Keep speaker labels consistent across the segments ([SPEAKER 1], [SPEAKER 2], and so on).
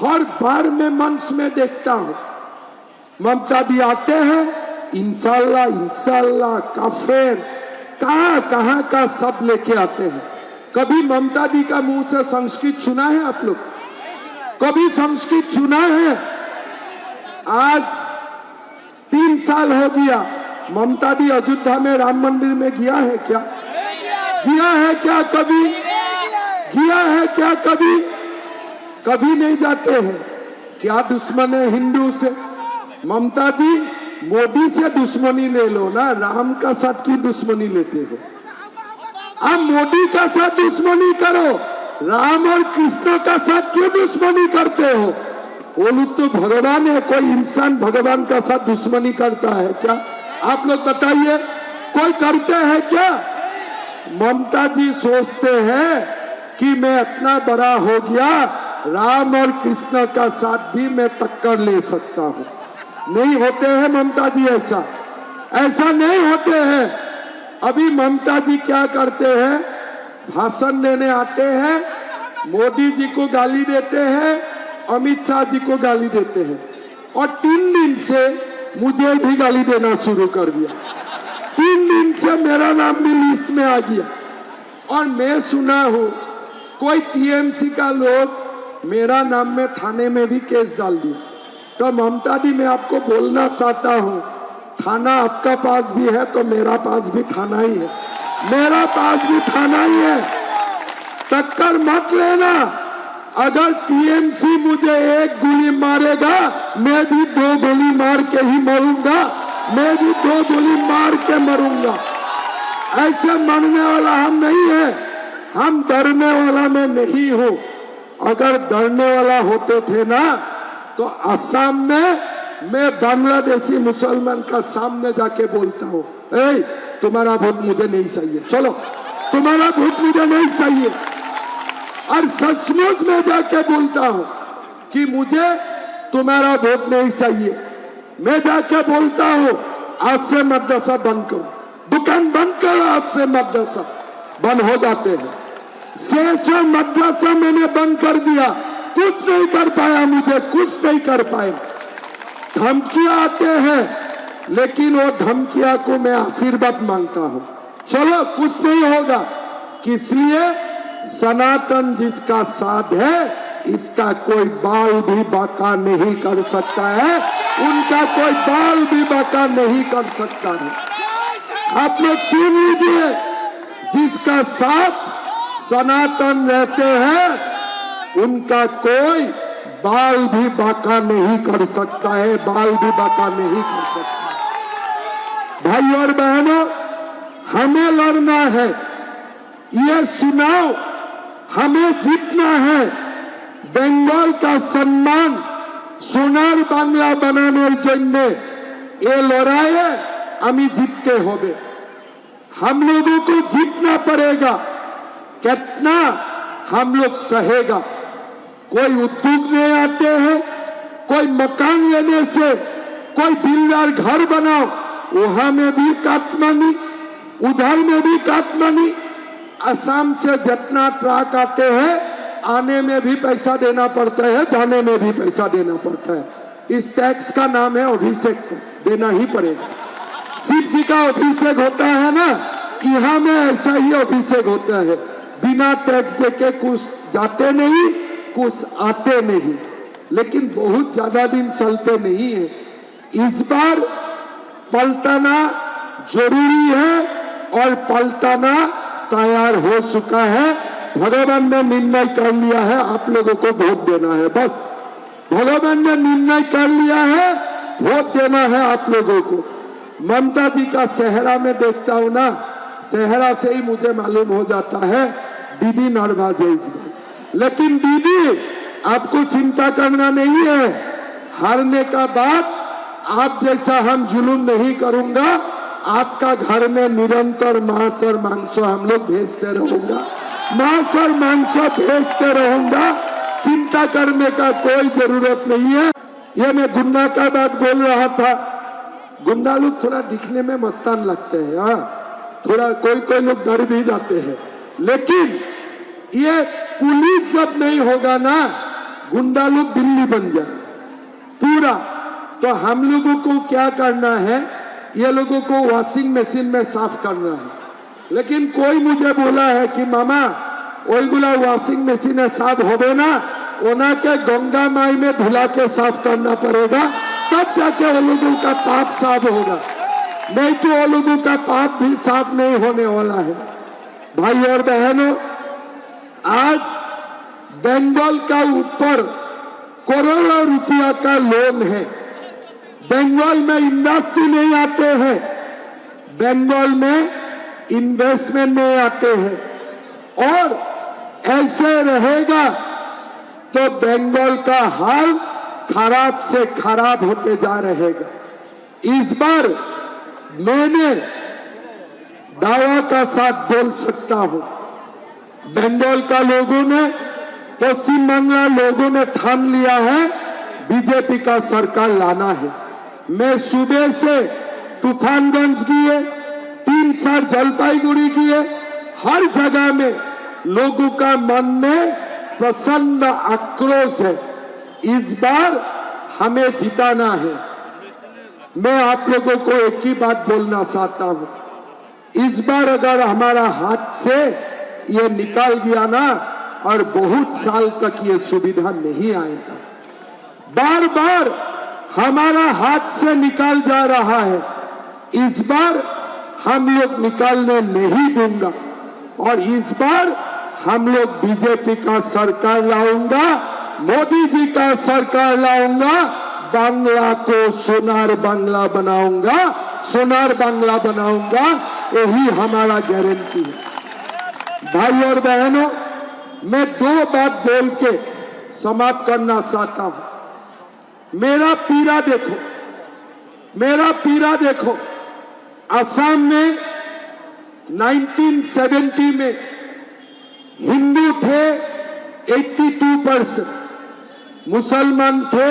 [SPEAKER 1] हर बार मैं मंच में देखता हूं, ममता दी आते हैं, इंशाल्लाह इंशाल्लाह काफिर, कहां का सब लेके आते हैं। कभी ममता दी का मुंह से संस्कृत सुना है आप लोग? कभी संस्कृत सुना है? आज 3 साल हो गया, ममता दी अयोध्या में राम मंदिर में गया है क्या? गया है क्या कभी? गया है क्या कभी? कभी नहीं जाते हैं। क्या दुश्मन है हिंदू से? ममता दी मोदी से दुश्मनी ले लो ना, राम का साथ की दुश्मनी लेते हो? आप मोदी का साथ दुश्मनी करो, राम और कृष्ण का साथ क्यों दुश्मनी करते हो? वो लोग तो भगवान है, कोई इंसान भगवान का साथ दुश्मनी करता है क्या? आप लोग बताइए, कोई करते हैं क्या? ममता जी सोचते हैं कि मैं इतना बड़ा हो गया, राम और कृष्ण का साथ भी मैं टक्कर ले सकता हूं। नहीं होते हैं ममता जी, ऐसा नहीं होते हैं। अभी ममता जी क्या करते हैं? भाषण देने आते हैं, मोदी जी को गाली देते हैं, अमित शाह जी को गाली देते हैं, और 3 दिन से मुझे भी गाली देना शुरू कर दिया। 3 दिन से मेरा नाम भी लिस्ट में आ गया। और मैं सुना हूं कोई टीएमसी का लोग मेरा नाम में थाने में भी केस डाल दिया। तो ममता दी, मैं आपको बोलना चाहता हूं, थाना आपका पास भी है तो मेरा पास भी थाना ही है, मेरा पास भी थाना ही है। टक्कर मत लेना। अगर टीएमसी मुझे 1 गोली मारेगा, मैं भी 2 गोली मार के ही मरूंगा, मैं भी 2 गोली मार के मरूंगा। ऐसे मरने वाला हम नहीं है, हम डरने वाला मैं नहीं हूं। अगर डरने वाला होते थे ना, तो असम में मैं बांग्लादेशी मुसलमान का सामने जाके बोलता हूं, ए तुम्हारा वोट मुझे नहीं चाहिए, चलो तुम्हारा वोट मुझे नहीं चाहिए। और सचमुच में जाके बोलता हूं कि मुझे तुम्हारा वोट नहीं चाहिए। मैं जाके बोलता हूं, आज से मदरसा बंद करो, दुकान बंद करो, आज से मदरसा बंद हो जाते हैं। 600 मदरसा मैंने बंद कर दिया, कुछ नहीं कर पाया, मुझे कुछ नहीं कर पाया। धमकियां आते हैं, लेकिन वो धमकियां को मैं आशीर्वाद मांगता हूं, चलो कुछ नहीं होगा। इसलिए सनातन जिसका साथ है, इसका कोई बाल भी बाका नहीं कर सकता है, उनका कोई बाल भी बाका नहीं कर सकता है। आप लोग सुन लीजिए, जिसका साथ सनातन रहते हैं, उनका कोई बाल भी बाका नहीं कर सकता है, बाल भी बाका नहीं कर सकता। भाई और बहनों, हमें लड़ना है, ये सुनाओ, हमें जीतना है। बंगाल का सम्मान सोनार बांग्ला बनानोर जन्य ये लड़ाई हमें जीतते होगे। हम लोगों को जीतना पड़ेगा। कितना हम लोग सहेगा? कोई उद्योग में आते हैं, कोई मकान लेने से, कोई बिल्डर घर बनाओ, वहां में भी काटमानी, उधर में भी काटमानी। असम से जितना ट्रक आते हैं, आने में भी पैसा देना पड़ता है, जाने में भी पैसा देना पड़ता है। इस टैक्स का नाम है अभिषेक टैक्स, देना ही पड़ेगा। शिव जी का अभिषेक होता है ना, यहाँ में ऐसा ही अभिषेक होता है। बिना टैक्स देके कुछ जाते नहीं, कुछ आते नहीं, लेकिन बहुत ज्यादा दिन चलते नहीं है। इस बार पलटाना जरूरी है और पलटाना तैयार हो चुका है। भगवान ने निर्णय कर लिया है, आप लोगों को वोट देना है। बस भगवान ने निर्णय कर लिया है, वोट देना है आप लोगों को। ममता जी का सेहरा में देखता हूं ना, सेहरा से ही मुझे मालूम हो जाता है दीदी नाराज है इस बार। लेकिन दीदी, आपको चिंता करना नहीं है। हारने का बाद आप जैसा हम जुलूम नहीं करूंगा। आपका घर में निरंतर मांस और मांस हम लोग भेजते रहूंगा, मांस और मांस भेजते रहूंगा। चिंता करने का कोई जरूरत नहीं है। ये मैं गुंडा का बात बोल रहा था। गुंडा लोग थोड़ा दिखने में मस्तान लगते हैं, हाँ, थोड़ा कोई लोग डर भी जाते हैं। लेकिन ये पुलिस जब नहीं होगा ना, गुंडा लोग दिल्ली बन जाए पूरा। तो हम लोगों को क्या करना है, ये लोगों को वॉशिंग मशीन में साफ करना है। लेकिन कोई मुझे बोला है कि मामा ओईगुला वॉशिंग मशीन में साफ होवे ना, ओना के गंगा माई में धुला के साफ करना पड़ेगा, तब जाके वो लोगों का पाप साफ होगा, नहीं तो वो लोगों का पाप भी साफ नहीं होने वाला है। भाई और बहनों, आज बंगाल का ऊपर करोड़ों रुपया का लोन है। बंगाल में इंडस्ट्री नहीं आते हैं, बंगाल में इन्वेस्टमेंट नहीं आते हैं, और ऐसे रहेगा तो बंगाल का हाल खराब से खराब होते जा रहेगा। इस बार मैंने दावा का साथ बोल सकता हूं, बंगाल का लोगों ने, पश्चिम बंगाल लोगों ने ठान लिया है बीजेपी का सरकार लाना है। मैं सुबह से तूफानगंज किए, 3 साल जलपाईगुड़ी किए, हर जगह में लोगों का मन में प्रसन्न आक्रोश है। इस बार हमें जिताना है। मैं आप लोगों को एक ही बात बोलना चाहता हूं, इस बार अगर हमारा हाथ से ये निकाल गया ना, और बहुत साल तक ये सुविधा नहीं आएगा। बार बार हमारा हाथ से निकाल जा रहा है, इस बार हम लोग निकालने नहीं दूंगा, और इस बार हम लोग बीजेपी का सरकार लाऊंगा, मोदी जी का सरकार लाऊंगा, बांग्ला को सोनार बांग्ला बनाऊंगा, सोनार बांग्ला बनाऊंगा, यही हमारा गारंटी है। भाई और बहनों, मैं 2 बात बोल के समाप्त करना चाहता हूं। मेरा पीड़ा देखो, मेरा पीड़ा देखो। असम में 1970 में हिंदू थे 82%, मुसलमान थे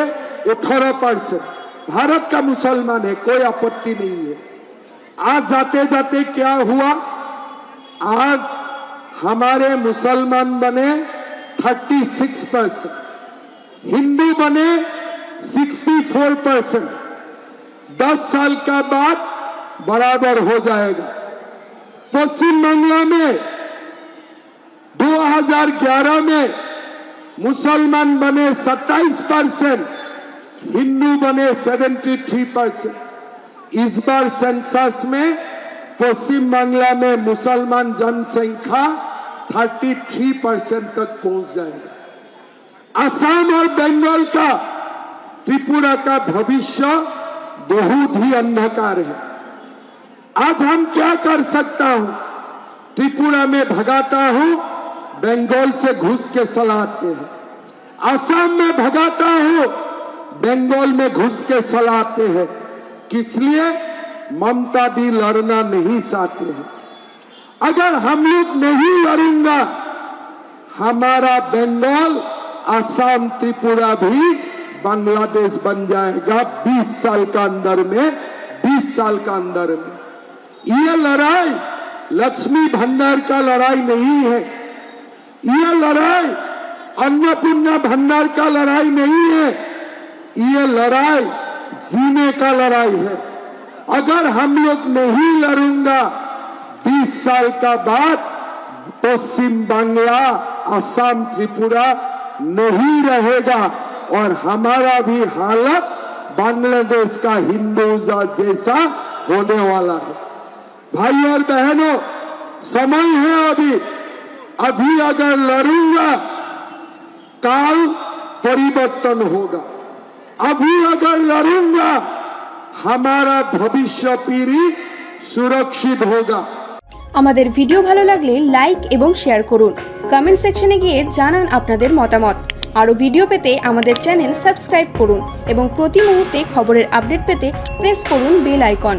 [SPEAKER 1] 18%। भारत का मुसलमान है, कोई आपत्ति नहीं है। आज जाते जाते क्या हुआ, आज हमारे मुसलमान बने 36%, हिंदू बने 64%। 10 साल का बाद बराबर हो जाएगा। पश्चिम बंगाल में 2011 में मुसलमान बने 27%, हिंदू बने 73%। इस बार सेंसस में पश्चिम बंगाल में मुसलमान जनसंख्या 33% तक पहुंच जाएगा। असम और बंगाल का, त्रिपुरा का भविष्य बहुत ही अंधकार है। आज हम क्या कर सकता हूं, त्रिपुरा में भगाता हूं, बंगाल से घुस के सलाते हैं। असम में भगाता हूं, बंगाल में घुस के सलाते हैं। किस लिए? ममता दी लड़ना नहीं चाहते हैं। अगर हम लोग नहीं लड़ेंगे, हमारा बंगाल, असम, त्रिपुरा भी बांग्लादेश बन जाएगा 20 साल का अंदर में, 20 साल का अंदर में। ये लड़ाई लक्ष्मी भंडार का लड़ाई नहीं है, ये लड़ाई अन्नपूर्णा भंडार का लड़ाई नहीं है, ये लड़ाई जीने का लड़ाई है। अगर हम लोग नहीं लड़ूंगा, 20 साल का बाद पश्चिम बांग्ला, असम, त्रिपुरा नहीं रहेगा, और हमारा भी हालत बांग्लादेश का हिंदुजा जैसा होने वाला है। भाई और बहनों, समय है अभी अगर लड़ूंगा, काल परिवर्तन होगा। अभी अगर लड़ूंगा, हमारा भविष्य पीढ़ी सुरक्षित होगा।
[SPEAKER 2] আমাদের ভিডিও ভালো লাগলে লাইক এবং শেয়ার করুন, কমেন্ট সেকশনে গিয়ে জানান আপনাদের মতামত। আরো ভিডিও পেতে আমাদের চ্যানেল সাবস্ক্রাইব করুন এবং প্রতি মুহূর্তে খবরের আপডেট পেতে প্রেস করুন বেল আইকন।